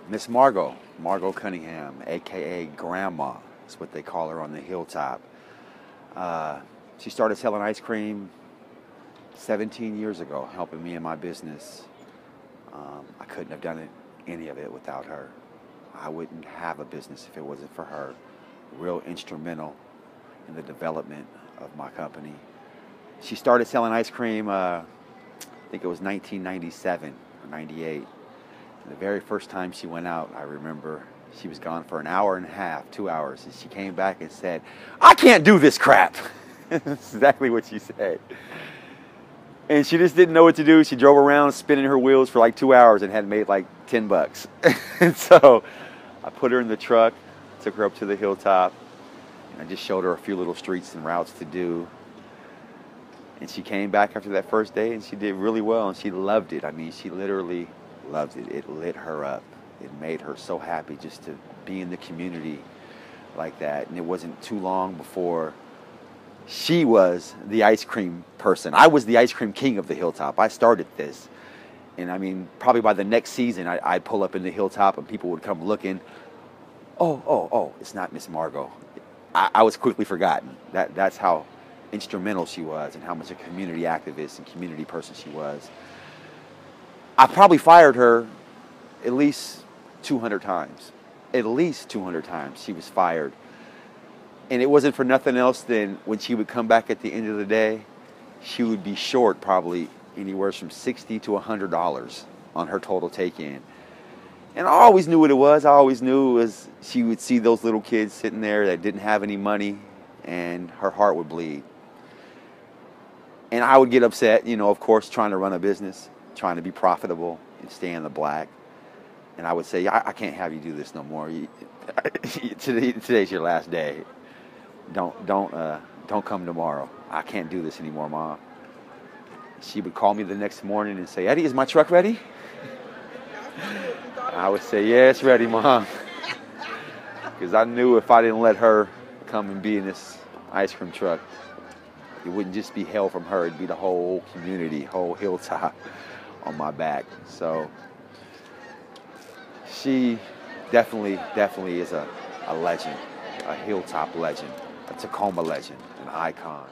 Miss Margo Cunningham, aka Grandma, is what they call her on the Hilltop. She started selling ice cream 17 years ago, helping me in my business. I couldn't have done any of it without her. I wouldn't have a business if it wasn't for her. Real instrumental in the development of my company. She started selling ice cream, I think it was 1997 or 98. The very first time she went out, I remember she was gone for an hour and a half, 2 hours, and she came back and said, "I can't do this crap." That's exactly what she said. And she just didn't know what to do. She drove around spinning her wheels for like 2 hours and had made like $10. And so I put her in the truck, took her up to the Hilltop, and I just showed her a few little streets and routes to do. And she came back after that first day and she did really well, and she loved it. I mean, she literally loved it. It lit her up. It made her so happy just to be in the community like that. And it wasn't too long before she was the ice cream person. I was the ice cream king of the Hilltop. I started this. And I mean, probably by the next season, I'd pull up in the Hilltop and people would come looking. Oh, it's not Miss Margo. I was quickly forgotten. That's how instrumental she was and how much a community activist and community person she was. I probably fired her at least 200 times. At least 200 times she was fired. And it wasn't for nothing else than when she would come back at the end of the day, she would be short probably anywhere from $60 to $100 on her total take-in. And I always knew what it was. I always knew it was she would see those little kids sitting there that didn't have any money, and her heart would bleed. And I would get upset, of course, trying to run a business, trying to be profitable and stay in the black. And I would say, I can't have you do this no more. Today's your last day. Don't come tomorrow. I can't do this anymore, Mom. She would call me the next morning and say, "Eddie, is my truck ready?" I would say, "Yeah, it's ready, Mom." Because I knew if I didn't let her come and be in this ice cream truck, it wouldn't just be hell from her. It'd be the whole community, whole Hilltop on my back. So she definitely is a legend, a Hilltop legend, a Tacoma legend, an icon.